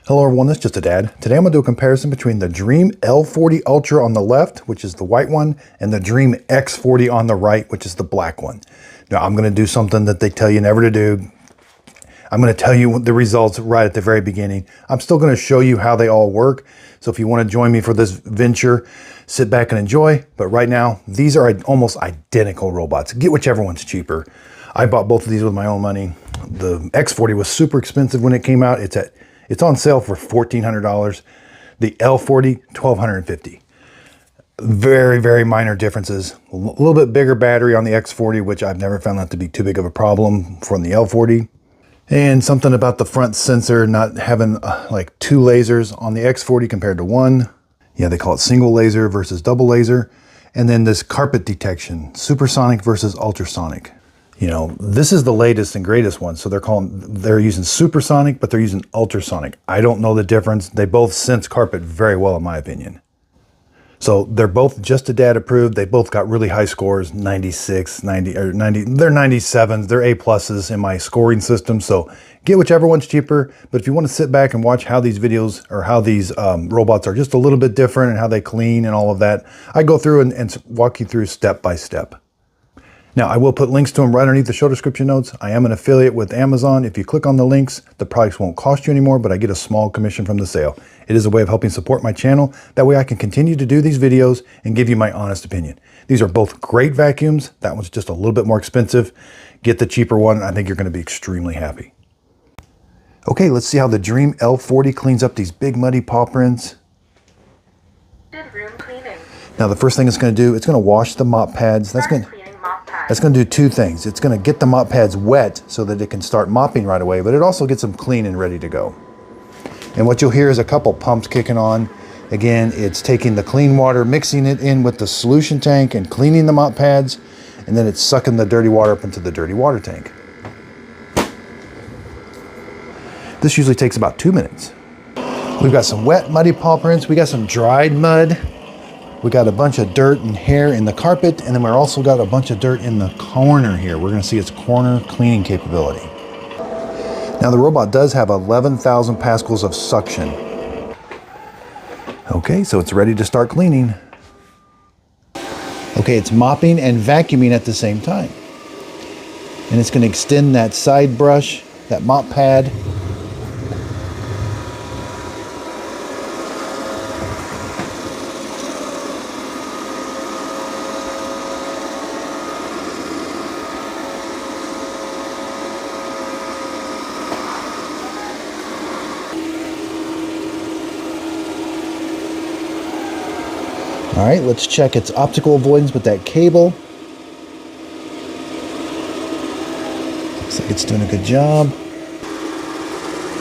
Hello everyone, it's just a dad. Today I'm going to do a comparison between the Dreame L40 Ultra on the left, which is the white one, and the Dreame X40 on the right, which is the black one. Now I'm going to do something that they tell you never to do. I'm going to tell you the results right at the very beginning. I'm still going to show you how they all work. So if you want to join me for this venture, sit back and enjoy. But right now, these are almost identical robots. Get whichever one's cheaper. I bought both of these with my own money. The X40 was super expensive when it came out. It's on sale for $1,400. The L40, $1,250. Very, very minor differences. A little bit bigger battery on the X40, which I've never found that to be too big of a problem from the L40. And something about the front sensor not having like two lasers on the X40 compared to one. Yeah, they call it single laser versus double laser. And then this carpet detection, supersonic versus ultrasonic. You know, this is the latest and greatest one. So they're using supersonic, but they're using ultrasonic. I don't know the difference. They both sense carpet very well, in my opinion. So they're both just a dad approved. They both got really high scores, 96, 90, or 90. They're 97s, they're A+ in my scoring system. So get whichever one's cheaper. But if you want to sit back and watch how these videos or how these robots are just a little bit different and how they clean and all of that, I go through and walk you through step by step. Now, I will put links to them right underneath the show description notes. I am an affiliate with Amazon. If you click on the links, the products won't cost you anymore, but I get a small commission from the sale. It is a way of helping support my channel. That way I can continue to do these videos and give you my honest opinion. These are both great vacuums. That one's just a little bit more expensive. Get the cheaper one. I think you're going to be extremely happy. Okay, let's see how the Dreame L40 cleans up these big muddy paw prints. Room cleaning. Now, the first thing it's going to do, it's going to wash the mop pads. That's going to do two things. It's going to get the mop pads wet so that it can start mopping right away, but it also gets them clean and ready to go. And what you'll hear is a couple pumps kicking on. Again, it's taking the clean water, mixing it in with the solution tank and cleaning the mop pads, and then it's sucking the dirty water up into the dirty water tank. This usually takes about 2 minutes. We've got some wet, muddy paw prints. We got some dried mud. We got a bunch of dirt and hair in the carpet, and then we're also got a bunch of dirt in the corner here. We're going to see its corner cleaning capability. Now the robot does have 11,000 pascals of suction. Okay, so it's ready to start cleaning. Okay, it's mopping and vacuuming at the same time. And it's going to extend that side brush, that mop pad. All right, let's check its optical avoidance with that cable. Looks like it's doing a good job.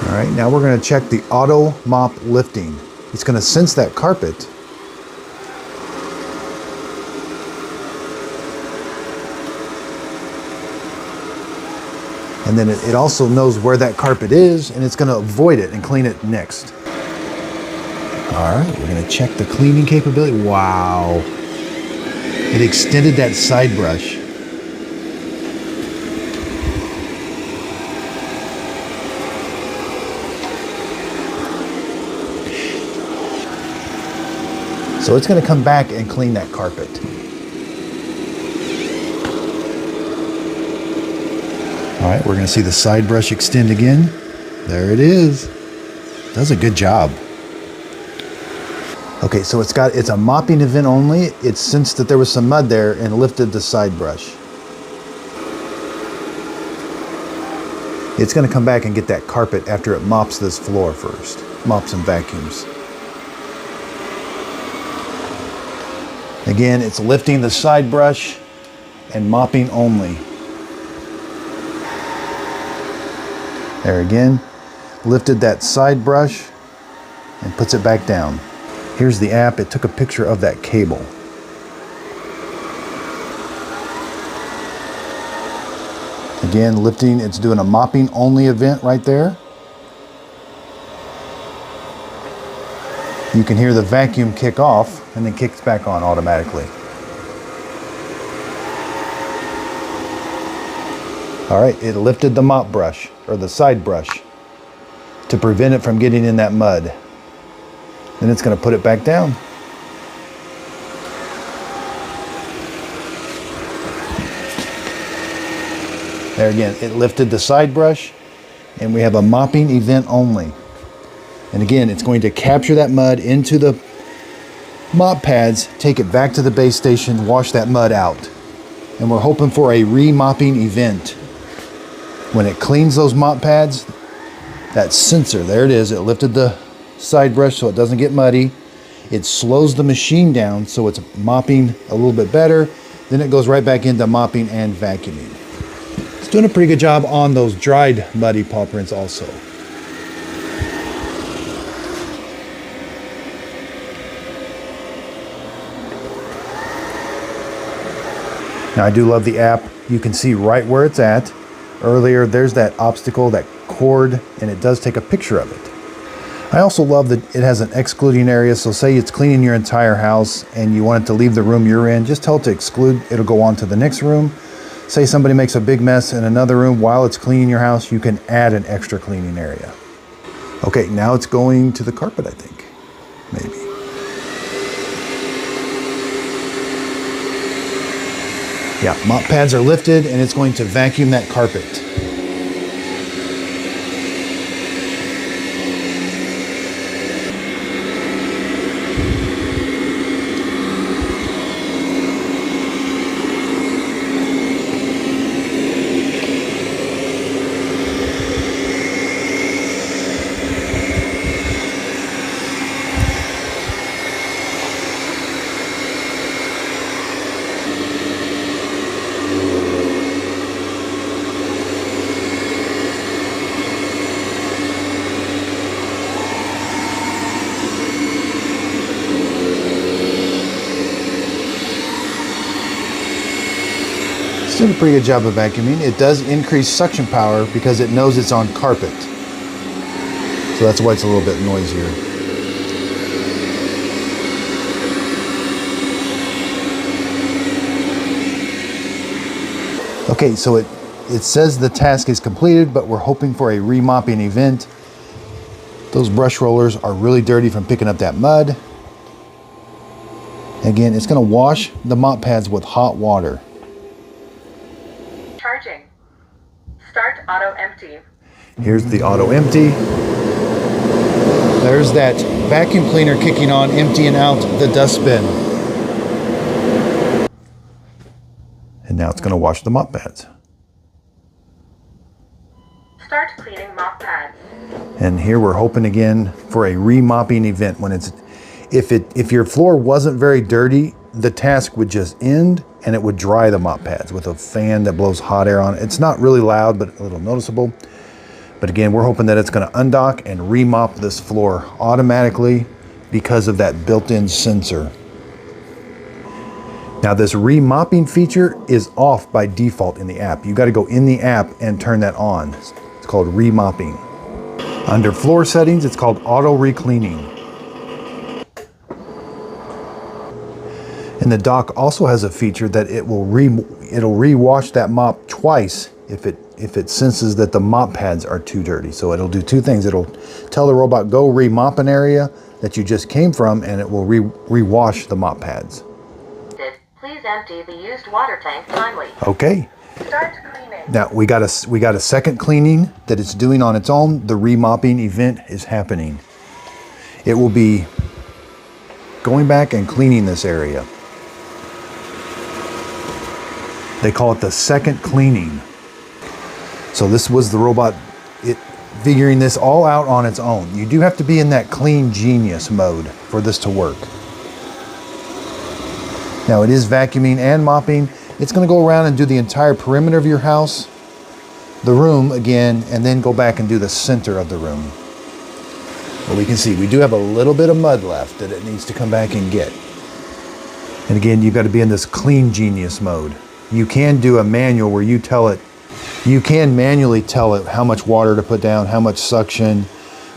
All right, now we're going to check the auto mop lifting. It's going to sense that carpet. And then it also knows where that carpet is, and it's going to avoid it and clean it next. All right, we're going to check the cleaning capability. Wow. It extended that side brush. So it's going to come back and clean that carpet. All right, we're going to see the side brush extend again. There it is. Does a good job. Okay, so it's a mopping event only. It sensed that there was some mud there and lifted the side brush. It's going to come back and get that carpet after it mops this floor first. Mops and vacuums. Again, it's lifting the side brush and mopping only. There again, lifted that side brush and puts it back down. Here's the app. It took a picture of that cable. Again, lifting, it's doing a mopping only event right there. You can hear the vacuum kick off and then kicks back on automatically. All right, it lifted the mop brush, or the side brush. to prevent it from getting in that mud. Then it's going to put it back down. There again, it lifted the side brush, and we have a mopping event only. And again, it's going to capture that mud into the mop pads, take it back to the base station, wash that mud out. And we're hoping for a re-mopping event. When it cleans those mop pads, that sensor, there it is, it lifted the side brush so it doesn't get muddy. It slows the machine down so it's mopping a little bit better. Then it goes right back into mopping and vacuuming. It's doing a pretty good job on those dried muddy paw prints also. Now I do love the app. You can see right where it's at. Earlier, there's that obstacle, that cord, and it does take a picture of it. I also love that it has an excluding area. So say it's cleaning your entire house and you want it to leave the room you're in, just tell it to exclude. It'll go on to the next room. Say somebody makes a big mess in another room while it's cleaning your house, you can add an extra cleaning area. Okay, now it's going to the carpet, I think, maybe. Yeah, mop pads are lifted and it's going to vacuum that carpet. It's doing a pretty good job of vacuuming. It does increase suction power because it knows it's on carpet. So that's why it's a little bit noisier. Okay, so it says the task is completed, but we're hoping for a remopping event. Those brush rollers are really dirty from picking up that mud. Again, it's going to wash the mop pads with hot water. Charging. Start auto empty. Here's the auto empty. There's that vacuum cleaner kicking on, emptying out the dustbin. And now it's going to wash the mop pads. Start cleaning mop pads. And here we're hoping again for a remopping event. When it's, if your floor wasn't very dirty, the task would just end and it would dry the mop pads with a fan that blows hot air on it. It's not really loud, but a little noticeable. But again, we're hoping that it's going to undock and remop this floor automatically because of that built-in sensor. Now this remopping feature is off by default in the app. You got to go in the app and turn that on. It's called remopping. Under floor settings, it's called auto recleaning. And the dock also has a feature that it'll rewash that mop twice if it senses that the mop pads are too dirty. So it'll do two things. It'll tell the robot, go remop an area that you just came from, and it will rewash the mop pads. Please empty the used water tank timely. Okay. Start cleaning. Now we got a second cleaning that it's doing on its own. The remopping event is happening. It will be going back and cleaning this area. They call it the second cleaning. So this was the robot figuring this all out on its own. You do have to be in that clean genius mode for this to work. Now it is vacuuming and mopping. It's going to go around and do the entire perimeter of your house, the room again, and then go back and do the center of the room. Well, we can see we do have a little bit of mud left that it needs to come back and get. And again, you've got to be in this clean genius mode. You can do a manual where you can manually tell it how much water to put down, how much suction,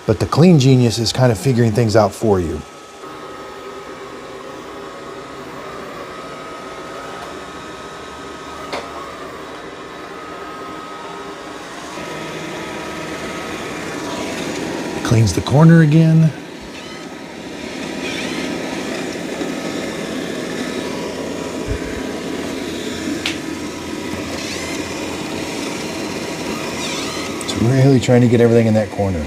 but the clean genius is kind of figuring things out for you. cleans the corner again. It's really trying to get everything in that corner. I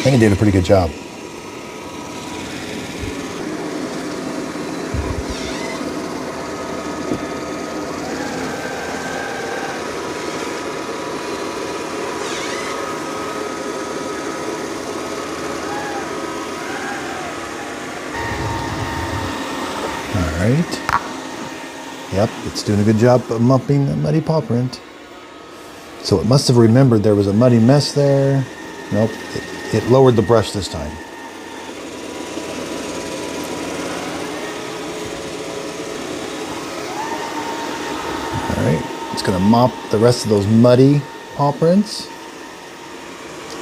think it did a pretty good job. Alright. Yep, it's doing a good job of mopping the muddy paw print. So it must have remembered there was a muddy mess there. Nope, it lowered the brush this time. Alright, it's going to mop the rest of those muddy paw prints.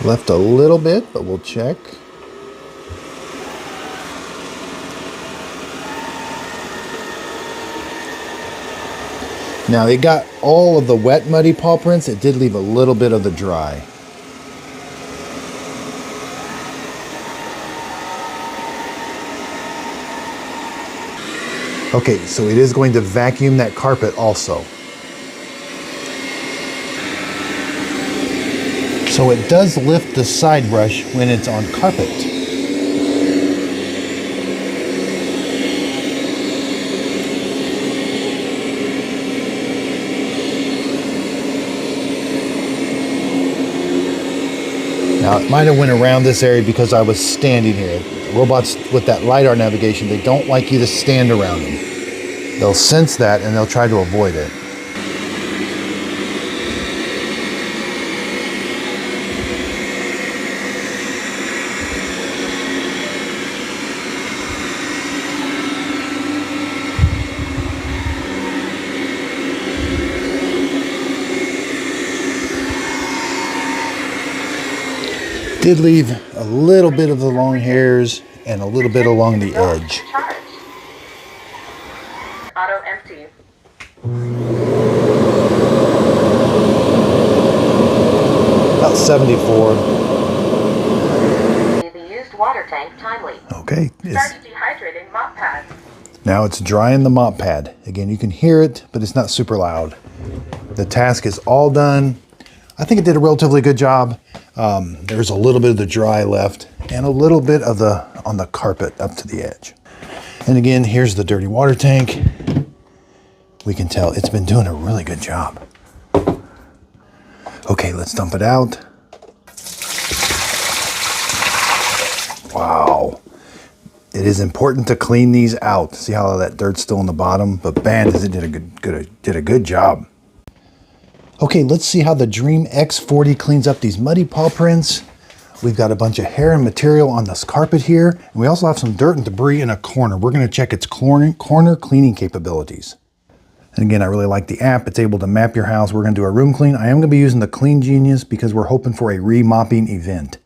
Left a little bit, but we'll check. Now it got all of the wet muddy paw prints. It did leave a little bit of the dry. Okay, so it is going to vacuum that carpet also. So it does lift the side brush when it's on carpet. Now it might have went around this area because I was standing here. Robots with that LiDAR navigation, they don't like you to stand around them. They'll sense that and they'll try to avoid it. Did leave a little bit of the long hairs and a little bit along the edge. Auto empty. About 74. The used water tank timely. Okay. Start dehydrating mop pad. Now it's drying the mop pad. Again, you can hear it, but it's not super loud. The task is all done. I think it did a relatively good job. There's a little bit of the dry left and a little bit of the on the carpet up to the edge. And again, here's the dirty water tank. We can tell it's been doing a really good job. Okay, let's dump it out. Wow. It is important to clean these out. See how that dirt's still on the bottom? But man, it did a good job. Okay, let's see how the Dreame X40 cleans up these muddy paw prints. We've got a bunch of hair and material on this carpet here. And we also have some dirt and debris in a corner. We're gonna check its corner cleaning capabilities. And again, I really like the app. It's able to map your house. We're gonna do a room clean. I am gonna be using the Clean Genius because we're hoping for a remopping event.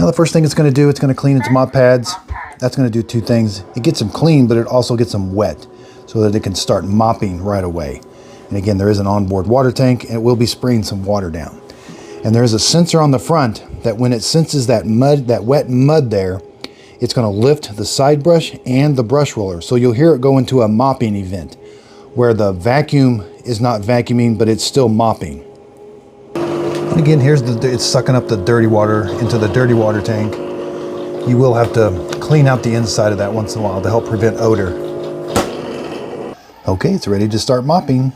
Now the first thing it's gonna do, it's gonna clean its mop pads. That's gonna do two things. It gets them clean, but it also gets them wet, so that it can start mopping right away. And again, there is an onboard water tank and it will be spraying some water down. And there is a sensor on the front that when it senses that mud, that wet mud there, it's gonna lift the side brush and the brush roller. So you'll hear it go into a mopping event where the vacuum is not vacuuming, but it's still mopping. And again, it's sucking up the dirty water into the dirty water tank. You will have to clean out the inside of that once in a while to help prevent odor. Okay, it's ready to start mopping.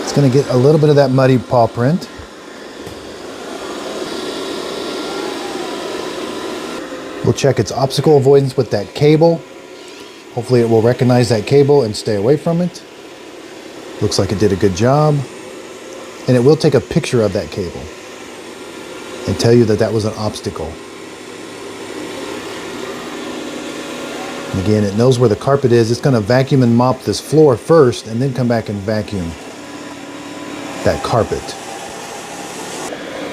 It's going to get a little bit of that muddy paw print. We'll check its obstacle avoidance with that cable. Hopefully it will recognize that cable and stay away from it. Looks like it did a good job. And it will take a picture of that cable and tell you that that was an obstacle. And again, it knows where the carpet is. It's going to vacuum and mop this floor first and then come back and vacuum that carpet.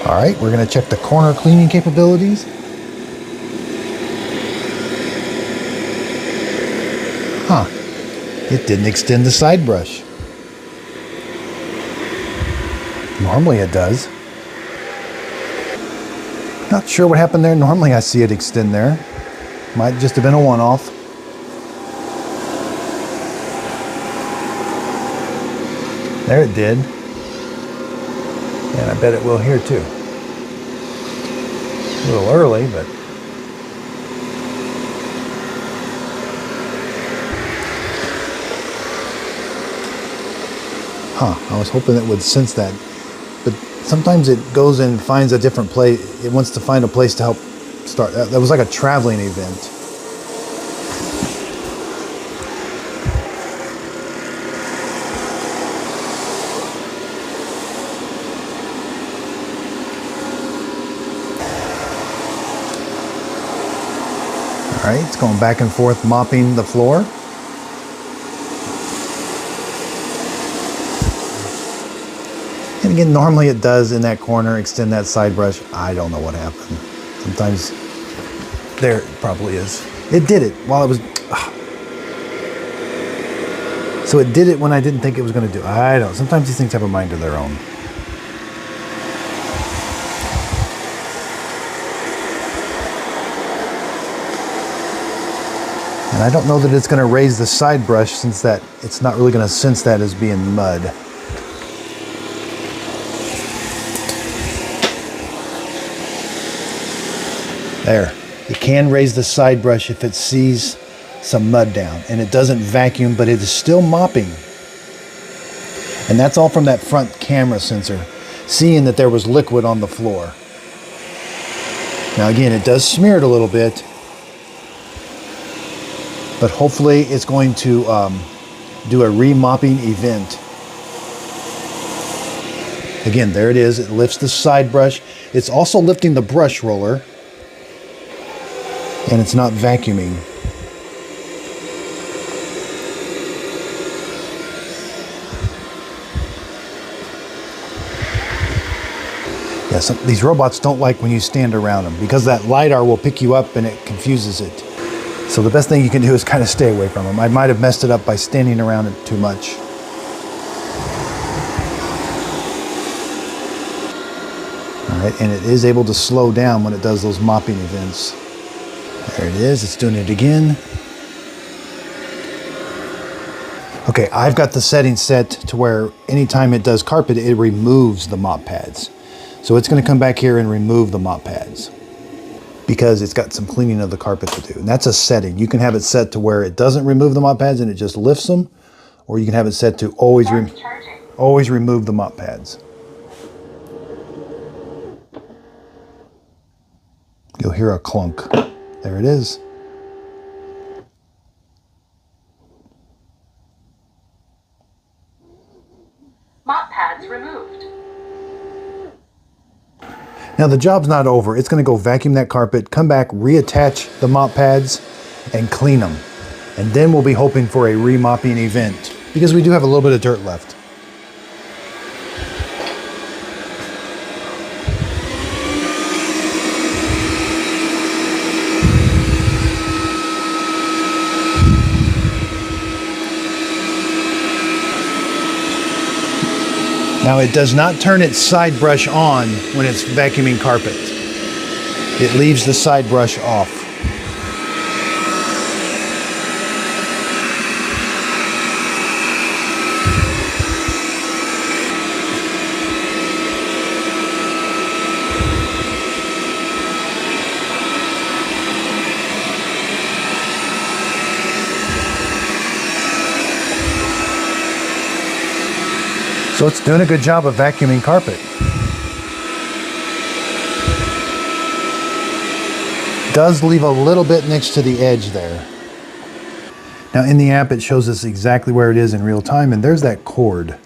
All right, we're going to check the corner cleaning capabilities. Huh, it didn't extend the side brush. Normally it does. Not sure what happened there. Normally I see it extend there. Might just have been a one-off. There it did. And I bet it will here too. A little early, but I was hoping it would sense that. But sometimes it goes and finds a different place. It wants to find a place to help start. That was like a traveling event. All right, it's going back and forth mopping the floor. And again, normally it does in that corner extend that side brush. I don't know what happened. Sometimes there it probably is. It did it while it was. So it did it when I didn't think it was going to do it. I don't. Sometimes these things have a mind of their own. And I don't know that it's going to raise the side brush since that it's not really going to sense that as being mud. There. It can raise the side brush if it sees some mud down. And it doesn't vacuum, but it is still mopping. And that's all from that front camera sensor, seeing that there was liquid on the floor. Now again, it does smear it a little bit. But hopefully it's going to do a re-mopping event. Again, there it is. It lifts the side brush. It's also lifting the brush roller. And it's not vacuuming. Yeah, these robots don't like when you stand around them because that LiDAR will pick you up and it confuses it. So the best thing you can do is kind of stay away from them. I might have messed it up by standing around it too much. All right, and it is able to slow down when it does those mopping events. There it is, it's doing it again. Okay, I've got the setting set to where anytime it does carpet, it removes the mop pads. So it's going to come back here and remove the mop pads, because it's got some cleaning of the carpet to do. And that's a setting. You can have it set to where it doesn't remove the mop pads and it just lifts them, or you can have it set to always remove the mop pads. You'll hear a clunk. There it is. Mop pads removed. Now the job's not over. It's going to go vacuum that carpet, come back, reattach the mop pads, and clean them. And then we'll be hoping for a remopping event, because we do have a little bit of dirt left. Now it does not turn its side brush on when it's vacuuming carpet. It leaves the side brush off. So it's doing a good job of vacuuming carpet. Does leave a little bit next to the edge there. Now in the app it shows us exactly where it is in real time, and there's that cord.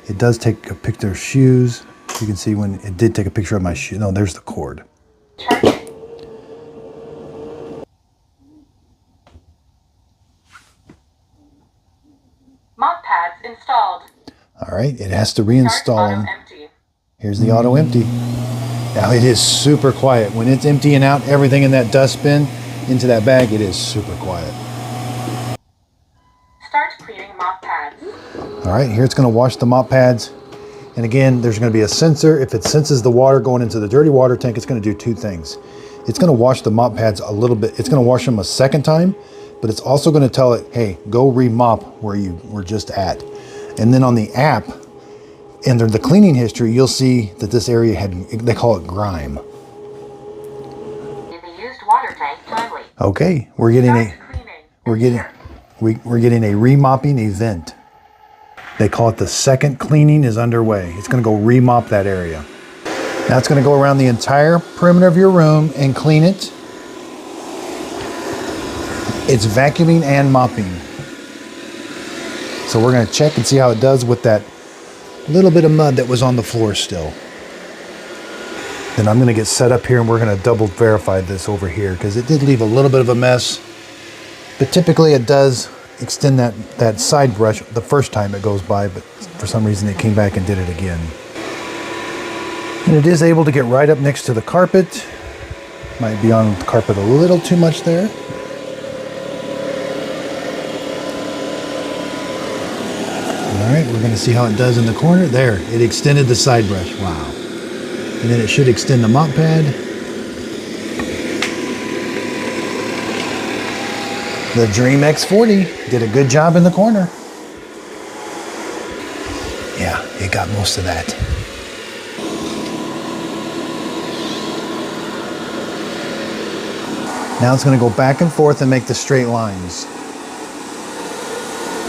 It does take a picture of shoes. You can see when it did take a picture of my shoe. No, there's the cord. Charging. Mop pads installed. All right, it has to reinstall them. Empty. Here's the auto empty. Now it is super quiet. When it's emptying out everything in that dustbin into that bag, it is super quiet. Start cleaning mop pads. All right, here it's gonna wash the mop pads. And again, there's gonna be a sensor. If it senses the water going into the dirty water tank, it's gonna do two things. It's gonna wash the mop pads a little bit. It's gonna wash them a second time, but it's also gonna tell it, hey, go re-mop where you were just at. And then on the app, under the cleaning history, you'll see that this area had, they call it grime. In the used water tank timely. Okay, we're getting a remopping event. They call it the second cleaning is underway. It's gonna go remop that area. Now it's gonna go around the entire perimeter of your room and clean it. It's vacuuming and mopping. So we're gonna check and see how it does with that little bit of mud that was on the floor still. Then I'm gonna get set up here and we're gonna double verify this over here because it did leave a little bit of a mess. But typically it does extend that side brush the first time it goes by, but for some reason it came back and did it again. And it is able to get right up next to the carpet. Might be on the carpet a little too much there. All right, we're gonna see how it does in the corner. There, it extended the side brush, wow. And then it should extend the mop pad. The Dreame X40 did a good job in the corner. Yeah, it got most of that. Now it's gonna go back and forth and make the straight lines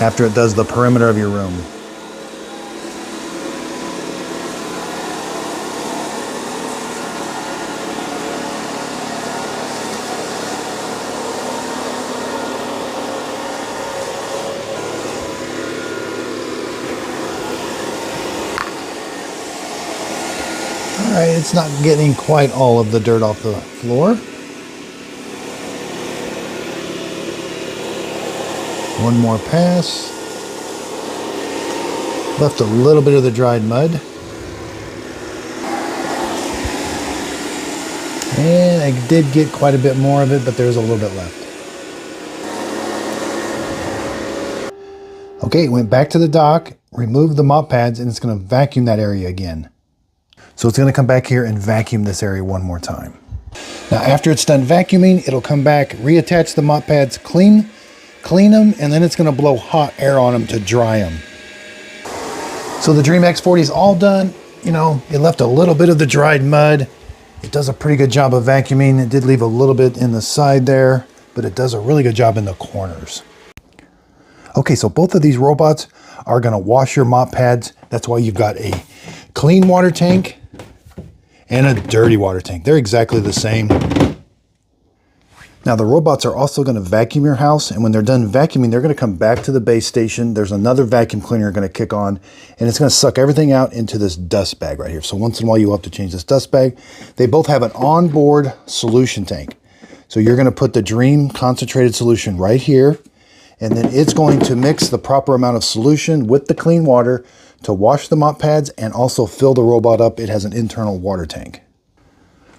after it does the perimeter of your room. All right, it's not getting quite all of the dirt off the floor. One more pass. Left a little bit of the dried mud. And I did get quite a bit more of it, but there's a little bit left. Okay, it went back to the dock, removed the mop pads, and it's gonna vacuum that area again. So it's gonna come back here and vacuum this area one more time. Now after it's done vacuuming, it'll come back, reattach the mop pads, clean them, and then it's gonna blow hot air on them to dry them. So the Dreame X40 is all done. You know, it left a little bit of the dried mud. It does a pretty good job of vacuuming. It did leave a little bit in the side there, but it does a really good job in the corners. Okay, so both of these robots are gonna wash your mop pads. That's why you've got a clean water tank and a dirty water tank. They're exactly the same. Now the robots are also going to vacuum your house, and when they're done vacuuming, they're going to come back to the base station. There's another vacuum cleaner going to kick on, and it's going to suck everything out into this dust bag right here. So once in a while you'll have to change this dust bag. They both have an onboard solution tank. So you're going to put the Dreame concentrated solution right here, and then it's going to mix the proper amount of solution with the clean water to wash the mop pads and also fill the robot up. It has an internal water tank.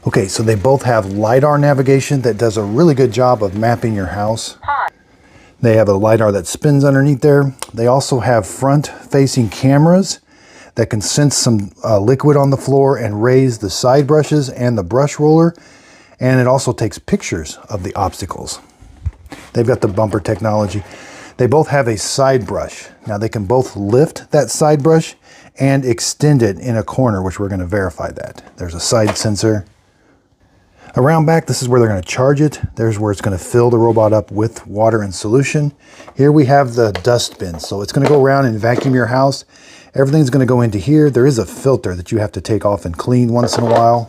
Okay, so they both have LiDAR navigation that does a really good job of mapping your house. They have a LiDAR that spins underneath there. They also have front-facing cameras that can sense some liquid on the floor and raise the side brushes and the brush roller. And it also takes pictures of the obstacles. They've got the bumper technology. They both have a side brush. Now they can both lift that side brush and extend it in a corner, which we're gonna verify that. There's a side sensor. Around back, this is where they're gonna charge it. There's where it's gonna fill the robot up with water and solution. Here we have the dust bin. So it's gonna go around and vacuum your house. Everything's gonna go into here. There is a filter that you have to take off and clean once in a while.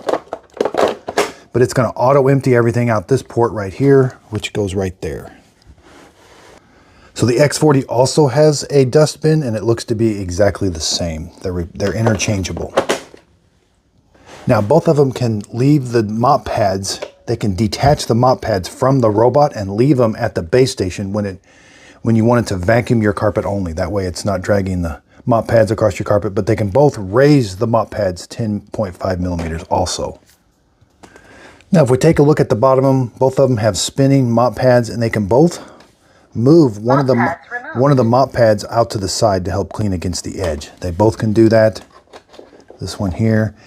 But it's gonna auto empty everything out this port right here, which goes right there. So the X40 also has a dust bin, and it looks to be exactly the same. They're interchangeable. Now both of them can leave the mop pads. They can detach the mop pads from the robot and leave them at the base station when you want it to vacuum your carpet only. That way it's not dragging the mop pads across your carpet, but they can both raise the mop pads 10.5 millimeters also. Now, if we take a look at the bottom of them, both of them have spinning mop pads, and they can both move one of the mop pads out to the side to help clean against the edge. They both can do that. This one here.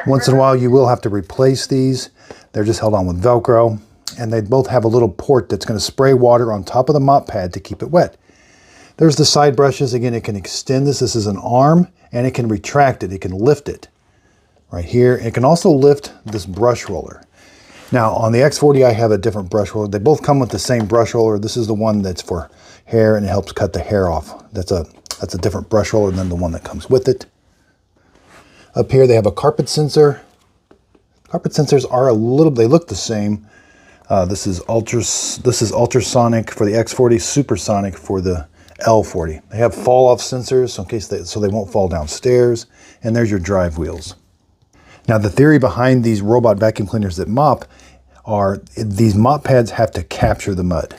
Once in a while, you will have to replace these. They're just held on with Velcro, and they both have a little port that's going to spray water on top of the mop pad to keep it wet. There's the side brushes. Again, it can extend this. This is an arm, and it can retract it. It can lift it right here. It can also lift this brush roller. Now, on the X40, I have a different brush roller. They both come with the same brush roller. This is the one that's for hair, and it helps cut the hair off. That's a different brush roller than the one that comes with it. Up here, they have a carpet sensor. Carpet sensors are they look the same. This is ultrasonic for the X40, supersonic for the L40. They have fall-off sensors in case so they won't fall downstairs. And there's your drive wheels. Now, the theory behind these robot vacuum cleaners that mop are these mop pads have to capture the mud.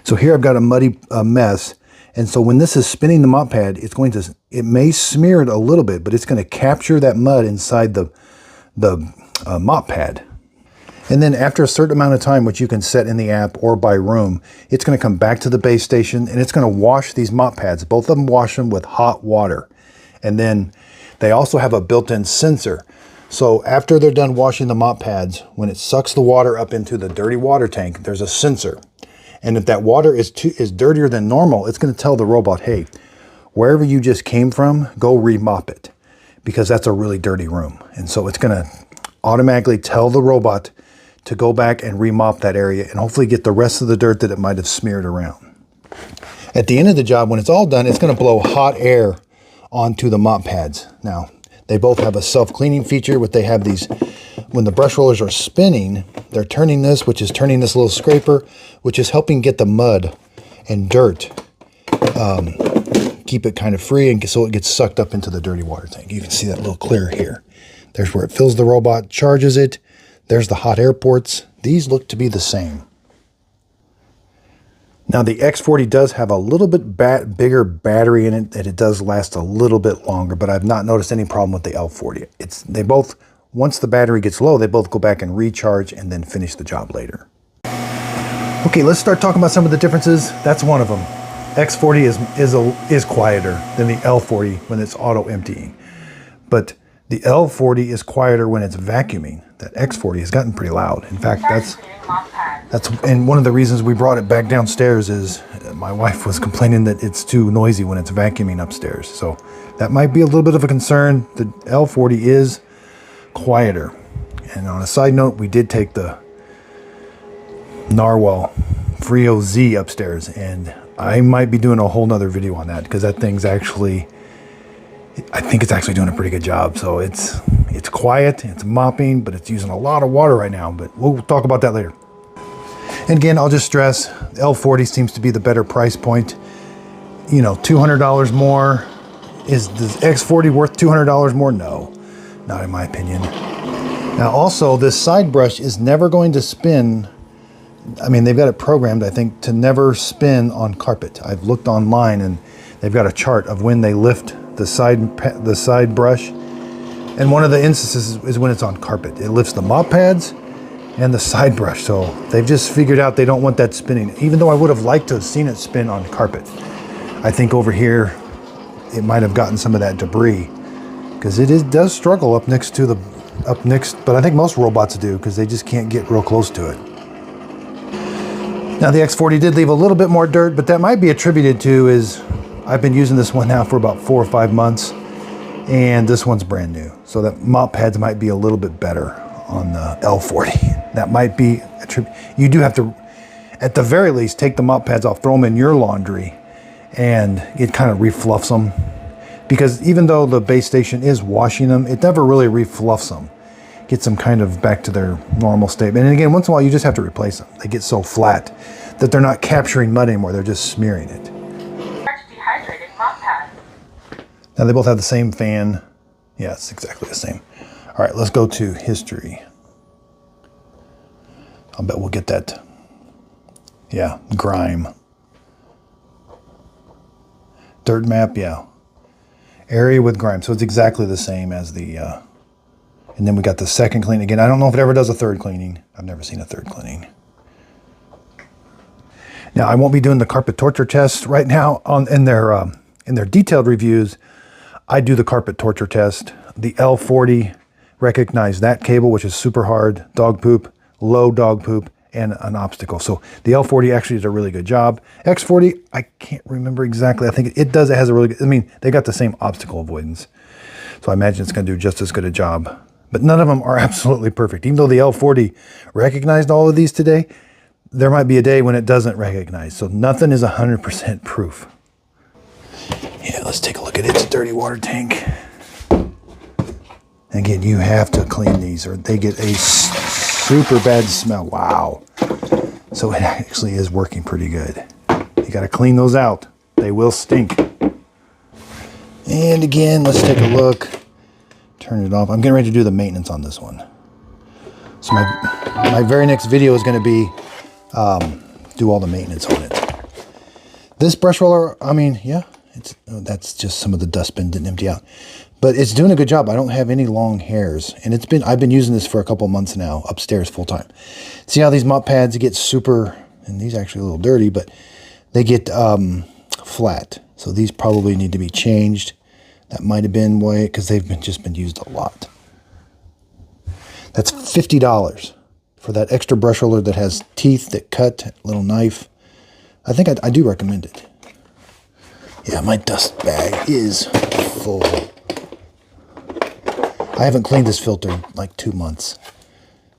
So here I've got a muddy mess, and so when this is spinning the mop pad, it may smear it a little bit, but it's going to capture that mud inside the mop pad. And then after a certain amount of time, which you can set in the app or by room, it's going to come back to the base station, and it's going to wash these mop pads. Both of them wash them with hot water. And then they also have a built-in sensor. So after they're done washing the mop pads, when it sucks the water up into the dirty water tank, there's a sensor. And if that water is dirtier than normal, it's going to tell the robot, hey, wherever you just came from, go remop it, because that's a really dirty room. And so it's going to automatically tell the robot to go back and remop that area and hopefully get the rest of the dirt that it might have smeared around. At the end of the job, when it's all done, it's going to blow hot air onto the mop pads. Now, they both have a self-cleaning feature. What they have these, when the brush rollers are spinning, they're turning this, which is turning this little scraper, which is helping get the mud and dirt, keep it kind of free, and so it gets sucked up into the dirty water tank. You can see that little clear here. There's where it fills the robot, charges it. There's the hot air ports. These look to be the same. Now, the X40 does have a little bit bigger battery in it, and it does last a little bit longer, but I've not noticed any problem with the L40. They both, once the battery gets low, they both go back and recharge and then finish the job later. Okay, let's start talking about some of the differences. That's one of them. X40 is quieter than the L40 when it's auto emptying, but the L40 is quieter when it's vacuuming. That X40 has gotten pretty loud. In fact, and one of the reasons we brought it back downstairs is my wife was complaining that it's too noisy when it's vacuuming upstairs. So that might be a little bit of a concern. The L40 is quieter. And on a side note, we did take the Narwhal Frio Z upstairs, and I might be doing a whole nother video on that because that thing's actually, I think it's actually doing a pretty good job. So it's quiet, it's mopping, but it's using a lot of water right now, but we'll talk about that later. And again, I'll just stress, L40 seems to be the better price point. You know, $200 more. Is the X40 worth $200 more? No, not in my opinion. Now also, this side brush is never going to spin. I mean, they've got it programmed, I think, to never spin on carpet. I've looked online and they've got a chart of when they lift the side brush. And one of the instances is when it's on carpet. It lifts the mop pads and the side brush. So they've just figured out they don't want that spinning. Even though I would have liked to have seen it spin on carpet. I think over here, it might have gotten some of that debris because it does struggle up next, but I think most robots do because they just can't get real close to it. Now the X40 did leave a little bit more dirt, but that might be attributed to is I've been using this one now for about 4 or 5 months, and this one's brand new. So that mop pads might be a little bit better on the L40. That might be you do have to, at the very least, take the mop pads off, throw them in your laundry, and it kind of refluffs them. Because even though the base station is washing them, it never really refluffs them. Gets them kind of back to their normal state. And again, once in a while, you just have to replace them. They get so flat that they're not capturing mud anymore. They're just smearing it. Dehydrating mop pad. Now they both have the same fan. Yeah, it's exactly the same. All right, let's go to history. I'll bet we'll get that. Yeah, grime. Dirt map, yeah. Area with grime. So it's exactly the same as the And then we got the second clean. Again, I don't know if it ever does a third cleaning. I've never seen a third cleaning. Now, I won't be doing the carpet torture test right now in their detailed reviews. I do the carpet torture test. The L40 recognized that cable, which is super hard, dog poop, low dog poop, and an obstacle. So the L40 actually did a really good job. X40, I can't remember exactly. I think it does. It has a really good, I mean, they got the same obstacle avoidance. So I imagine it's going to do just as good a job. But none of them are absolutely perfect. Even though the L40 recognized all of these today, there might be a day when it doesn't recognize. So nothing is 100% proof. Yeah, let's take a look at its dirty water tank. Again, you have to clean these or they get a super bad smell. Wow. So it actually is working pretty good. You got to clean those out. They will stink. And again, let's take a look. Turn it off. I'm getting ready to do the maintenance on this one. So my very next video is going to be do all the maintenance on it. This brush roller, I mean, yeah, that's just some of the dustbin didn't empty out, but it's doing a good job. I don't have any long hairs, and I've been using this for a couple months now upstairs full time. See how these mop pads get super, and these are actually a little dirty, but they get flat. So these probably need to be changed. That might have been why, because they've just been used a lot. That's $50 for that extra brush roller that has teeth that cut, little knife. I think I do recommend it. Yeah, my dust bag is full. I haven't cleaned this filter in like 2 months.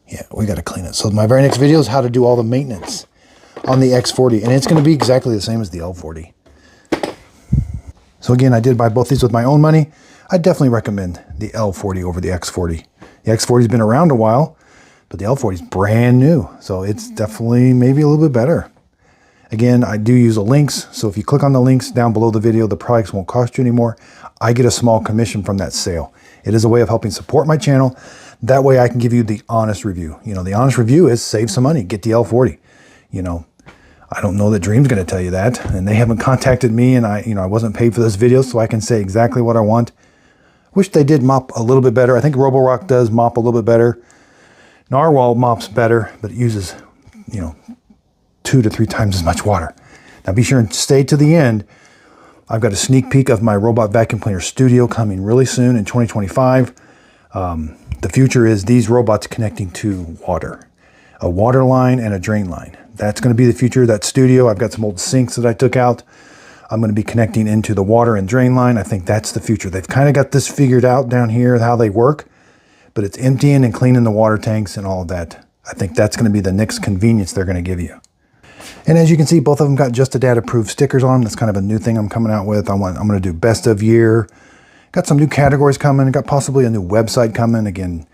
Yeah, we got to clean it. So my very next video is how to do all the maintenance on the X40. And it's going to be exactly the same as the L40. So again, I did buy both these with my own money. I definitely recommend the L40 over the X40. The X40's been around a while, but the L40 is brand new. So it's definitely maybe a little bit better. Again, I do use the links. So if you click on the links down below the video, the products won't cost you anymore. I get a small commission from that sale. It is a way of helping support my channel. That way I can give you the honest review. You know, the honest review is save some money, get the L40. You know, I don't know that Dreame's going to tell you that, and they haven't contacted me, and I wasn't paid for this video, so I can say exactly what I want. Wish they did mop a little bit better. I think Roborock does mop a little bit better. Narwhal mops better, but it uses, 2 to 3 times as much water. Now be sure and stay to the end. I've got a sneak peek of my robot vacuum cleaner studio coming really soon in 2025. The future is these robots connecting to water, a water line and a drain line. That's going to be the future of that studio. I've got some old sinks that I took out. I'm going to be connecting into the water and drain line. I think that's the future. They've kind of got this figured out down here, how they work, but it's emptying and cleaning the water tanks and all of that. I think that's going to be the next convenience they're going to give you. And as you can see, both of them got Just a Dad approved stickers on them. That's kind of a new thing I'm coming out with. I'm going to do best of year. Got some new categories coming. Got possibly a new website coming. Again,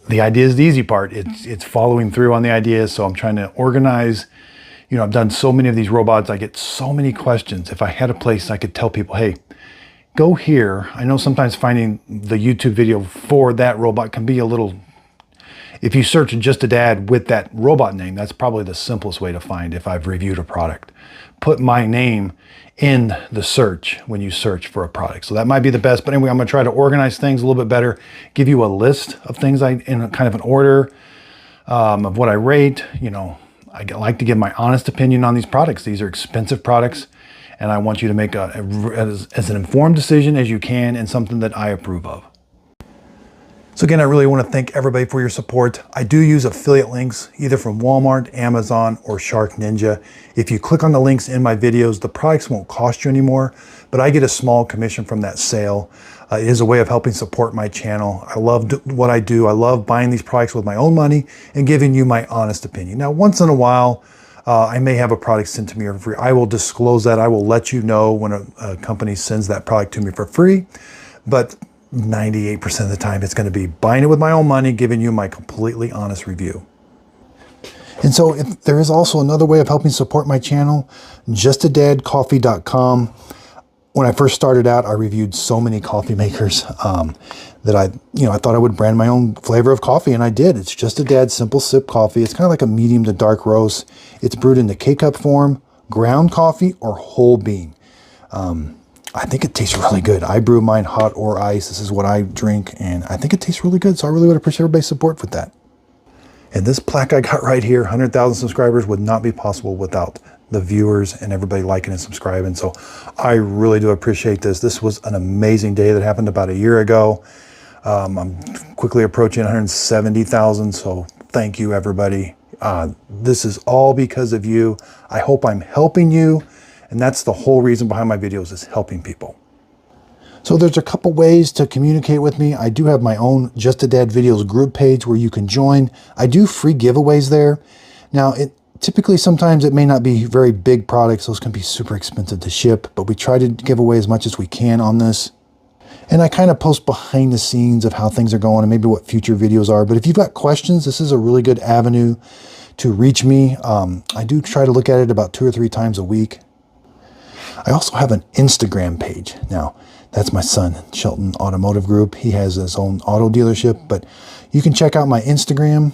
the idea is the easy part. It's following through on the ideas. So I'm trying to organize. I've done so many of these robots. I get so many questions. If I had a place I could tell people, hey, go here. I know sometimes finding the YouTube video for that robot can be a little, if you search Just a Dad with that robot name, that's probably the simplest way to find if I've reviewed a product. Put my name in the search when you search for a product. So that might be the best. But anyway, I'm going to try to organize things a little bit better, give you a list of things in a kind of an order of what I rate. I like to give my honest opinion on these products. These are expensive products, and I want you to make as an informed decision as you can and something that I approve of. So again, I really want to thank everybody for your support. I do use affiliate links either from Walmart, Amazon, or Shark Ninja. If you click on the links in my videos, the products won't cost you anymore, but I get a small commission from that sale. It is a way of helping support my channel. I love what I do. I love buying these products with my own money and giving you my honest opinion. Now, once in a while, I may have a product sent to me for free. I will disclose that. I will let you know when a company sends that product to me for free, but 98% of the time it's going to be buying it with my own money, giving you my completely honest review. And so if there is also another way of helping support my channel, justadadcoffee.com. When I first started out, I reviewed so many coffee makers that I thought I would brand my own flavor of coffee, and I did. It's Just a Dad Simple Sip Coffee. It's kind of like a medium to dark roast. It's brewed in the K-Cup form, ground coffee, or whole bean. I think it tastes really good. I brew mine hot or ice. This is what I drink, and I think it tastes really good. So I really would appreciate everybody's support with that. And this plaque I got right here, 100,000 subscribers, would not be possible without the viewers and everybody liking and subscribing. So I really do appreciate this. This was an amazing day that happened about a year ago. I'm quickly approaching 170,000. So thank you, everybody. This is all because of you. I hope I'm helping you. And that's the whole reason behind my videos, is helping people. So there's a couple ways to communicate with me. I do have my own Just a Dad Videos group page where you can join. I do free giveaways there. Now, typically sometimes it may not be very big products. Those can be super expensive to ship, but we try to give away as much as we can on this. And I kind of post behind the scenes of how things are going and maybe what future videos are. But if you've got questions, this is a really good avenue to reach me. I do try to look at it about 2 or 3 times a week. I also have an Instagram page. Now, that's my son, Shelton Automotive Group. He has his own auto dealership, but you can check out my Instagram.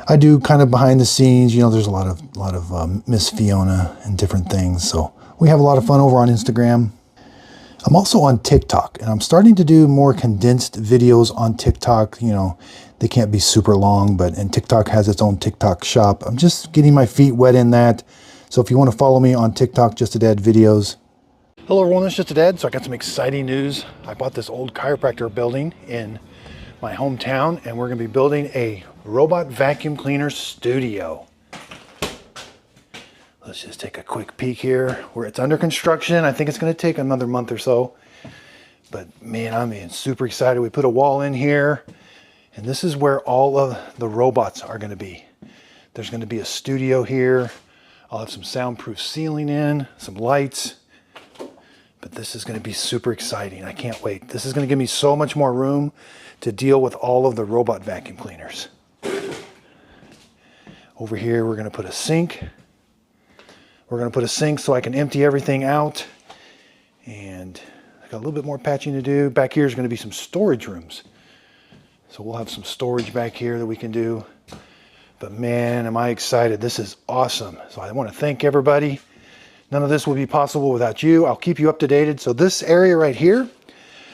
I do kind of behind the scenes. You know, there's a lot of Miss Fiona and different things. So we have a lot of fun over on Instagram. I'm also on TikTok, and I'm starting to do more condensed videos on TikTok. You know, they can't be super long, and TikTok has its own TikTok shop. I'm just getting my feet wet in that. So if you want to follow me on TikTok, Just a Dad Videos. Hello everyone, it's Just a Dad. So I got some exciting news. I bought this old chiropractor building in my hometown, and we're going to be building a robot vacuum cleaner studio. Let's just take a quick peek here where it's under construction. I think it's going to take another month or so. But man, I'm super excited. We put a wall in here, and this is where all of the robots are going to be. There's going to be a studio here. I'll have some soundproof ceiling in, some lights. But this is going to be super exciting. I can't wait. This is going to give me so much more room to deal with all of the robot vacuum cleaners. Over here, we're going to put a sink. We're going to put a sink so I can empty everything out. And I got a little bit more patching to do. Back here is going to be some storage rooms. So we'll have some storage back here that we can do. But man, am I excited. This is awesome. So I want to thank everybody. None of this would be possible without you. I'll keep you up to date. So this area right here,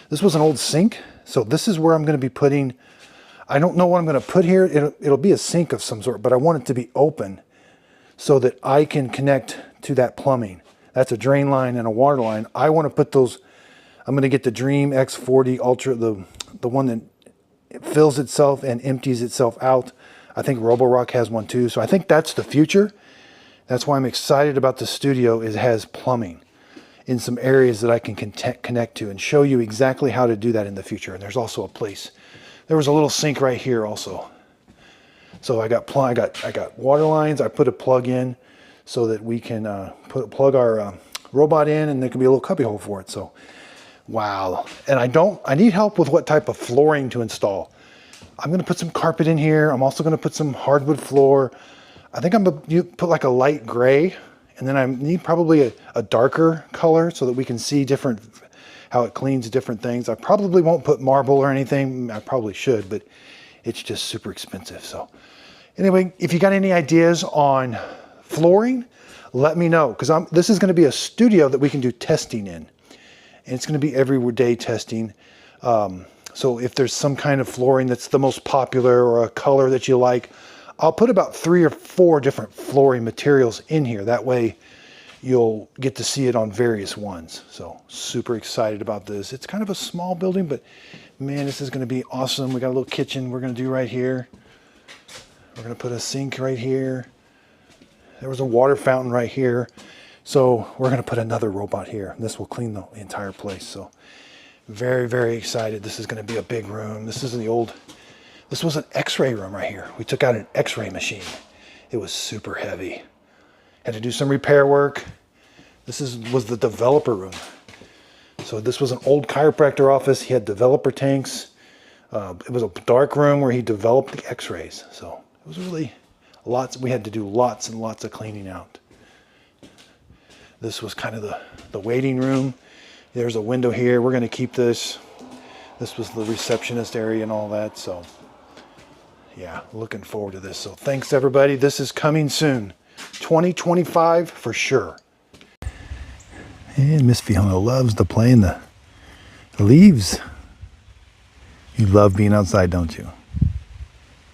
this was an old sink. So this is where I'm going to be putting, I don't know what I'm going to put here. It'll be a sink of some sort, but I want it to be open so that I can connect to that plumbing. That's a drain line and a water line. I want to put those, I'm going to get the Dreame X40 Ultra, the one that it fills itself and empties itself out. I think Roborock has one too. So I think that's the future. That's why I'm excited about the studio. It has plumbing in some areas that I can connect to and show you exactly how to do that in the future. And there's also a place. There was a little sink right here also. So I got water lines. I put a plug in so that we can plug our robot in, and there can be a little cubby hole for it. So wow. And I need help with what type of flooring to install. I'm going to put some carpet in here. I'm also going to put some hardwood floor. I think I'm going to put like a light gray, and then I need probably a darker color so that we can see how it cleans different things. I probably won't put marble or anything. I probably should, but it's just super expensive. So anyway, if you got any ideas on flooring, let me know, because this is going to be a studio that we can do testing in, and it's going to be everyday testing. So if there's some kind of flooring that's the most popular or a color that you like, I'll put about 3 or 4 different flooring materials in here. That way you'll get to see it on various ones. So super excited about this. It's kind of a small building, but man, this is going to be awesome. We got a little kitchen we're going to do right here. We're going to put a sink right here. There was a water fountain right here. So we're going to put another robot here. This will clean the entire place. So very, very excited. This is going to be a big room. This is this was an x-ray room right here. We took out an x-ray machine. It was super heavy. Had to do some repair work. This was the developer room. So this was an old chiropractor office. He had developer tanks. It was a dark room where he developed the x-rays. So it was really we had to do lots and lots of cleaning out. This was kind of the waiting room. There's a window here. We're going to keep this. This was the receptionist area and all that. So yeah, looking forward to this. So thanks everybody. This is coming soon. 2025 for sure. And Miss Fiona loves to play in the leaves. You love being outside, don't you?